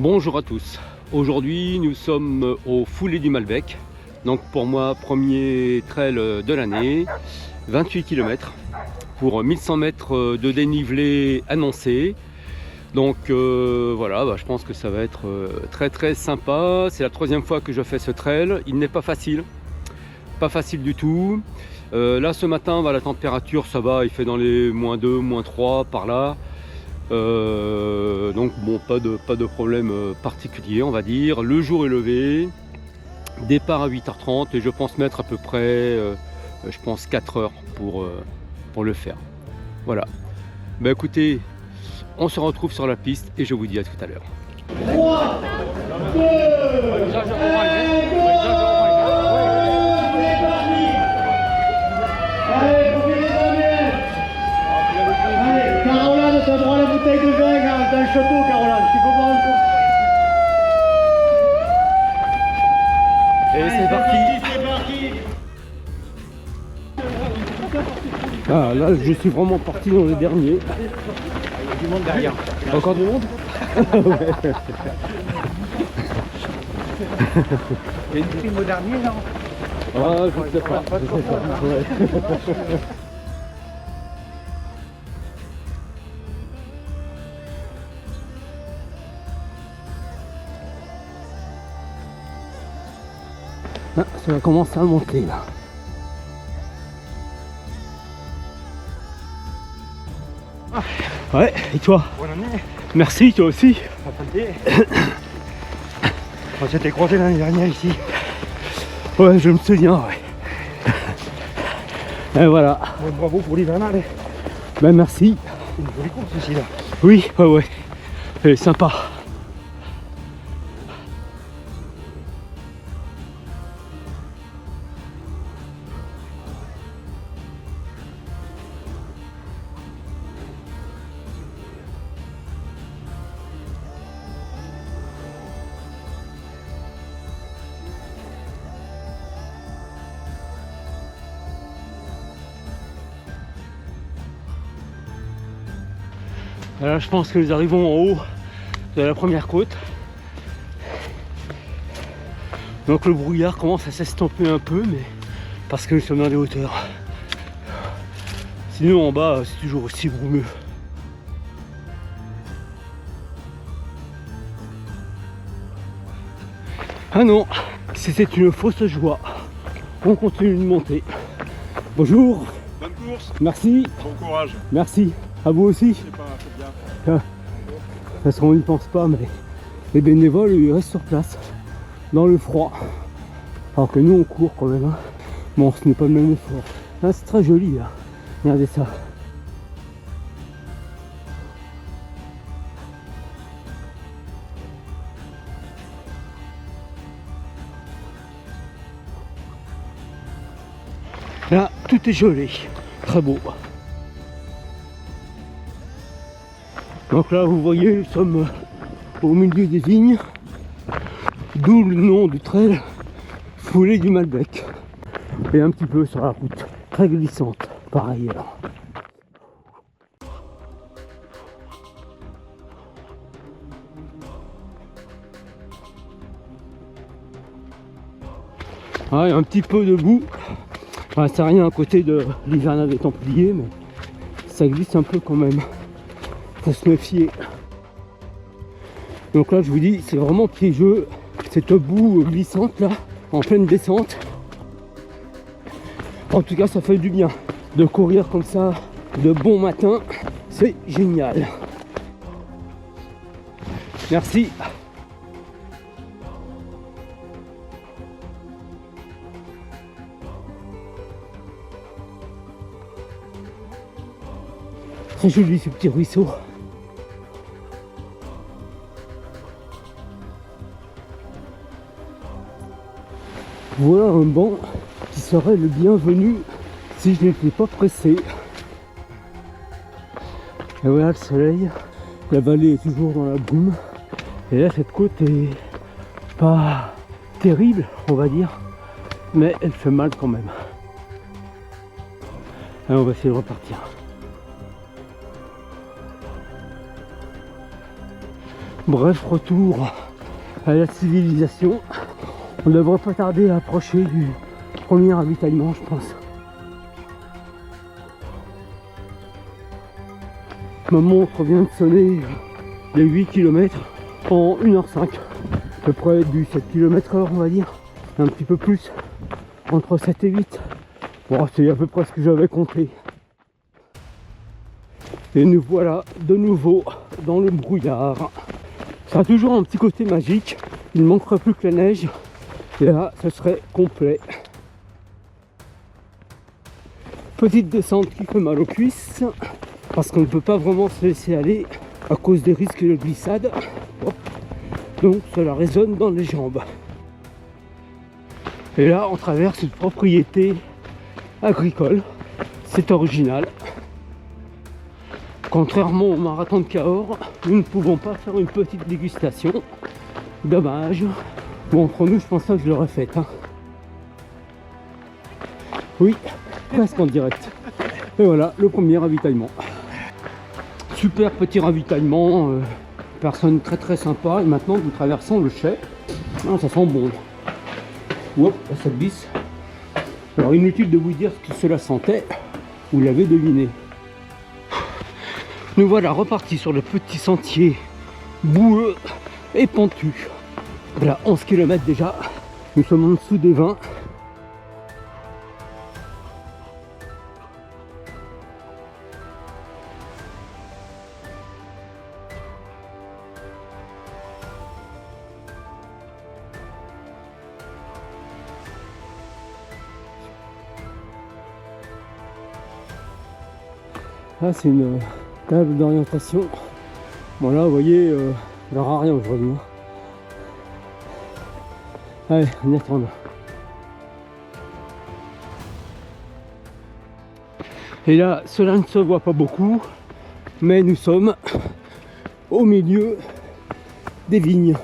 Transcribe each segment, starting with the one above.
Bonjour à tous. Aujourd'hui nous sommes au Foulé du Malbec. Donc pour moi premier trail de l'année, 28 km pour 1100 mètres de dénivelé annoncé. Donc voilà, je pense que ça va être très sympa. C'est la troisième fois que je fais ce trail. Il n'est pas facile du tout. Là ce matin la température ça va, il fait dans les -2, -3 par là. Donc bon, pas de problème particulier on va dire. Le jour est levé, départ à 8h30 et je pense mettre à peu près je pense 4 heures pour le faire. Voilà, écoutez, on se retrouve sur la piste et je vous dis à tout à l'heure. 3, 2, 1, Caroline, t'as droit à la bouteille de vin dans le château, Caroline, tu comprends? Et c'est parti. Ah là je suis vraiment parti dans le dernier. Il y a du monde derrière. Encore du monde? Il y a une prime au dernier, non? Ah je sais pas, ouais. Ah, ça va commencer à monter là. Ouais, et toi? Bonne année. Merci, toi aussi. On s'était croisés l'année dernière ici. Ouais, je me souviens, ouais. Et voilà. Ouais, bravo pour l'hivernal. Merci. C'est une jolie course ici là. Oui, ouais. Elle est sympa. Là, je pense que nous arrivons en haut de la première côte. Donc le brouillard commence à s'estomper un peu, mais parce que nous sommes dans des hauteurs. Sinon en bas, c'est toujours aussi brumeux. Ah non, c'était une fausse joie. On continue de monter. Bonjour. Bonne course, Merci. bon courage. Merci. À vous aussi. C'est pas bien. Parce qu'on n'y pense pas, mais les bénévoles ils restent sur place dans le froid, alors que nous on court quand même, hein. Bon, ce n'est pas le même effort. Là c'est très joli là, regardez ça. Là tout est joli, très beau. Donc là vous voyez, nous sommes au milieu des vignes, d'où le nom du trail Foulé du Malbec. Et un petit peu sur la route, très glissante par ailleurs. Ah, il y a un petit peu de boue, enfin, c'est rien à côté de l'hivernal des Templiers, mais ça glisse un peu quand même. Faut se méfier. Donc là je vous dis, c'est vraiment piégeux, cette boue glissante là, en pleine descente. En tout cas ça fait du bien de courir comme ça de bon matin, c'est génial. Merci. Très joli ce petit ruisseau. Voilà un banc qui serait le bienvenu si je n'étais pas pressé. Et voilà le soleil, la vallée est toujours dans la brume. Et là cette côte est pas terrible on va dire, mais elle fait mal quand même. Allez, on va essayer de repartir. Bref, retour à la civilisation. On ne devrait pas tarder à approcher du premier ravitaillement, je pense. Ma montre vient de sonner les 8 km en 1h05. À peu près du 7 km/h, on va dire. Un petit peu plus, entre 7 et 8. Bon, c'est à peu près ce que j'avais compté. Et nous voilà de nouveau dans le brouillard. Ça a toujours un petit côté magique. Il ne manquerait plus que la neige. Et là, ce serait complet. Petite descente qui fait mal aux cuisses. Parce qu'on ne peut pas vraiment se laisser aller à cause des risques de glissade. Hop. Donc cela résonne dans les jambes. Et là, on traverse une propriété agricole. C'est original. Contrairement au marathon de Cahors, nous ne pouvons pas faire une petite dégustation. Dommage. Bon, entre nous, je pense pas que je l'aurais faite. Hein. Oui, presque en direct. Et voilà, le premier ravitaillement. Super petit ravitaillement. Personne très très sympa. Et maintenant, nous traversons le chai. Ah, ça sent bon. Hop, ça glisse. Alors, inutile de vous dire ce que cela sentait. Vous l'avez deviné. Nous voilà repartis sur le petit sentier boueux et pentu. Voilà, 11 km déjà. Nous sommes en dessous des 20. Là, c'est une table d'orientation. Bon, là, vous voyez, il n'y aura rien aujourd'hui. Allez, on y retourne. Et là, cela ne se voit pas beaucoup, mais nous sommes au milieu des vignes.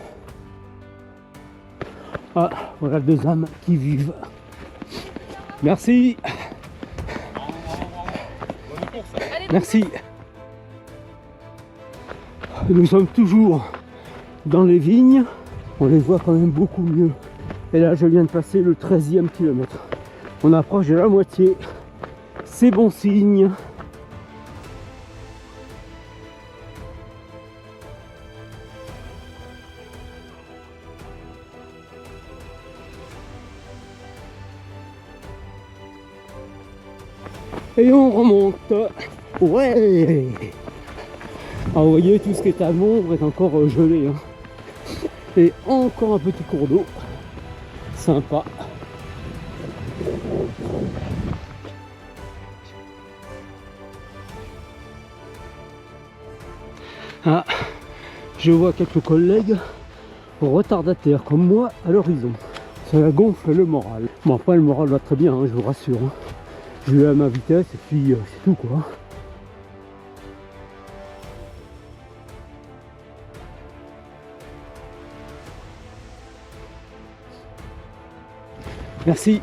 Ah, voilà deux âmes qui vivent. Merci. Merci. Nous sommes toujours dans les vignes. On les voit quand même beaucoup mieux. Et là, je viens de passer le 13e kilomètre. On approche de la moitié. C'est bon signe. Et on remonte. Ouais. Alors vous voyez, tout ce qui est à l'ombre est encore gelé. Hein. Et encore un petit cours d'eau. Sympa. Ah, je vois quelques collègues retardataires comme moi à l'horizon. Ça gonfle le moral. Bon, après le moral va très bien, hein, je vous rassure. Hein. Je vais à ma vitesse et puis c'est tout quoi. Merci.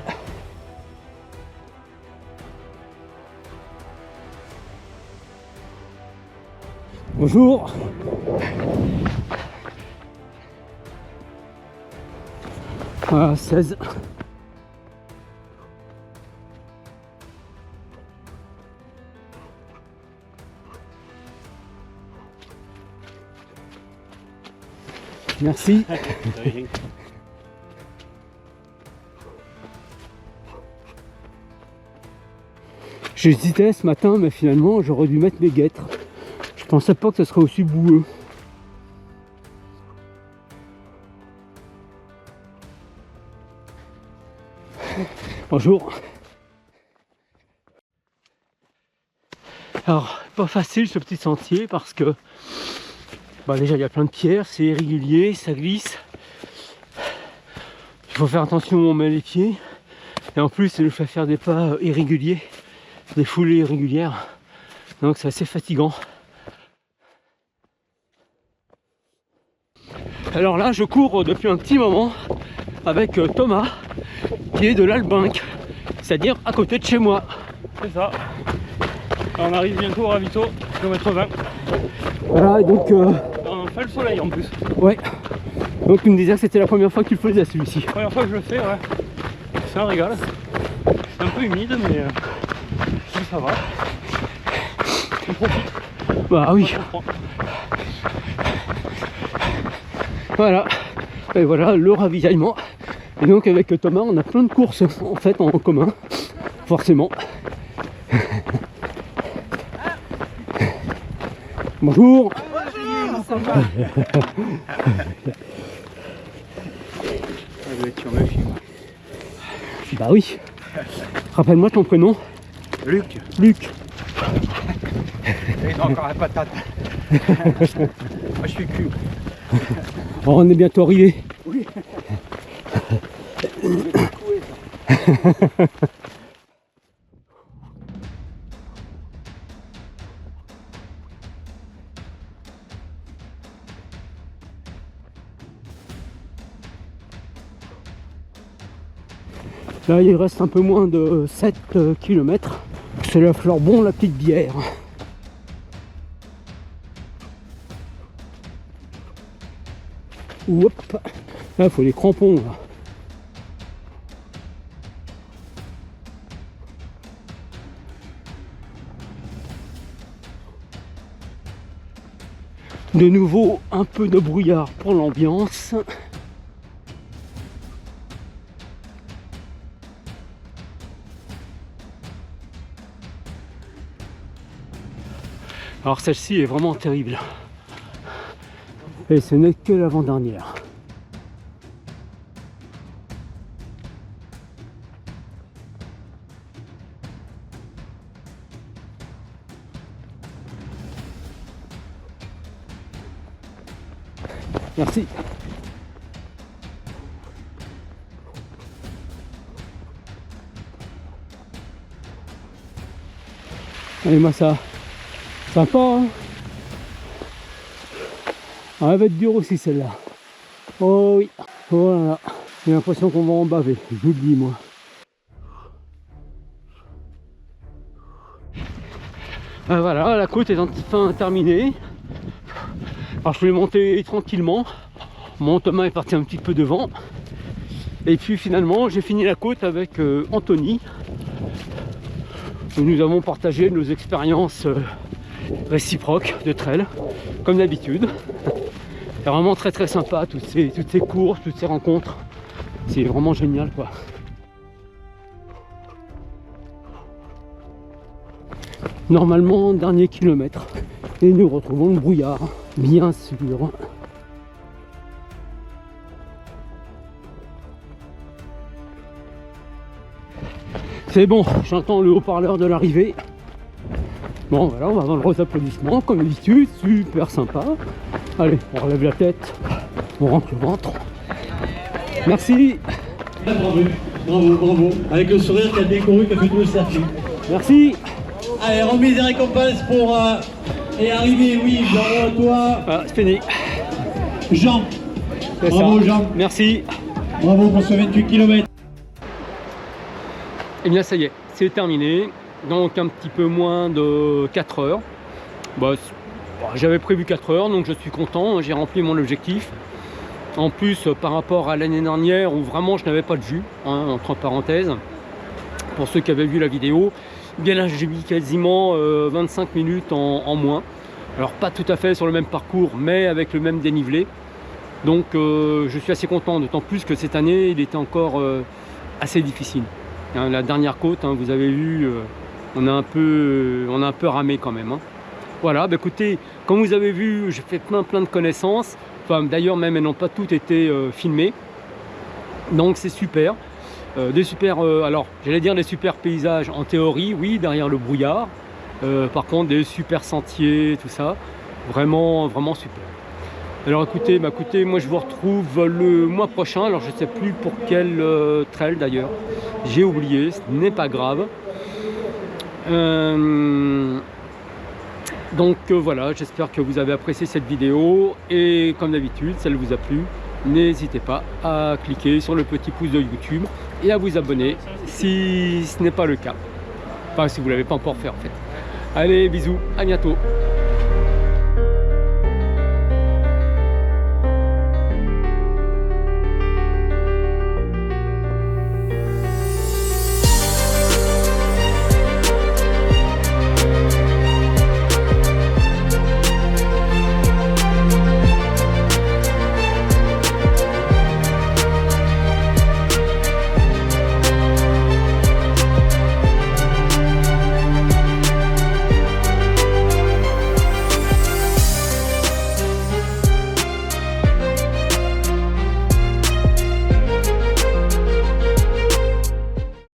Bonjour. Ah, 16. Merci. J'hésitais ce matin, mais finalement j'aurais dû mettre mes guêtres. Je pensais pas que ce serait aussi boueux. Bonjour. Alors, pas facile ce petit sentier parce que déjà il y a plein de pierres, c'est irrégulier, ça glisse. Il faut faire attention où on met les pieds. Et en plus, ça nous fait faire des pas irréguliers, des foulées irrégulières. Donc c'est assez fatigant. Alors là, je cours depuis un petit moment avec Thomas, qui est de l'Albinque, c'est-à-dire à côté de chez moi. C'est ça. On arrive bientôt au ravito, kilomètre 20. Voilà, et donc On fait le soleil en plus. Ouais. Donc tu me disais que c'était la première fois que tu le faisais celui-ci. La première fois que je le fais, ouais. C'est un régal. C'est un peu humide, mais ça va. On profite. Bah oui. Voilà. Et voilà le ravitaillement. Et donc avec Thomas, on a plein de courses en fait en commun. Forcément. Bonjour. Bah oui. Rappelle-moi ton prénom. Luc. Luc. Il a encore la patate. Moi je suis cul. Oh, on est bientôt arrivé. Oui. Là il reste un peu moins de 7 km. C'est la fleur bon la petite bière. Hop. Là il faut les crampons là. De nouveau un peu de brouillard pour l'ambiance. Alors celle-ci est vraiment terrible. Et ce n'est que l'avant-dernière. Merci. Allez, moi ça. Sympa, hein? Ah, elle va être dure aussi celle-là. Oh oui. Oh là là. J'ai l'impression qu'on va en baver. Je vous le dis moi. Ah, voilà, la côte est enfin terminée. Alors je voulais monter tranquillement. Mon Thomas est parti un petit peu devant. Et puis finalement j'ai fini la côte avec Anthony. Nous avons partagé nos expériences réciproques de trail, comme d'habitude. C'est vraiment très très sympa, toutes ces courses, toutes ces rencontres. C'est vraiment génial quoi. Normalement, dernier kilomètre. Et nous retrouvons le brouillard, bien sûr. C'est bon, j'entends le haut-parleur de l'arrivée. Bon voilà, on va avoir le applaudissement comme d'habitude, super sympa. Allez, on relève la tête, on rentre le ventre. Merci. Bravo, bravo, bravo. Avec le sourire qui a découru, qui a fait tout le circuit. Merci. Allez, remise des récompenses pour et arrivé, oui, bravo à toi. Voilà, c'est fini. Jean. C'est Bravo ça. Jean. Merci. Bravo pour ce 28 km. Et bien ça y est, c'est terminé. Donc un petit peu moins de 4 heures. Bah, j'avais prévu 4 heures, donc je suis content, j'ai rempli mon objectif. En plus, par rapport à l'année dernière où vraiment je n'avais pas de vue, hein, entre parenthèses, pour ceux qui avaient vu la vidéo, bien là j'ai mis quasiment 25 minutes en moins. Alors pas tout à fait sur le même parcours, mais avec le même dénivelé. Donc je suis assez content, d'autant plus que cette année il était encore assez difficile. Hein, la dernière côte, hein, vous avez vu, on a un peu ramé quand même. Hein. Voilà, bah écoutez, comme vous avez vu, j'ai fait plein de connaissances. Enfin, d'ailleurs, même elles n'ont pas toutes été filmées. Donc c'est super. Alors, j'allais dire des super paysages en théorie, oui, derrière le brouillard. Par contre, des super sentiers, tout ça. Vraiment, vraiment super. Alors écoutez, moi je vous retrouve le mois prochain. Alors je ne sais plus pour quel trail d'ailleurs. J'ai oublié, ce n'est pas grave. Donc voilà, j'espère que vous avez apprécié cette vidéo. Et comme d'habitude, si elle vous a plu, n'hésitez pas à cliquer sur le petit pouce de YouTube et à vous abonner si ce n'est pas le cas. Enfin, si vous ne l'avez pas encore fait en fait. Allez, bisous, à bientôt.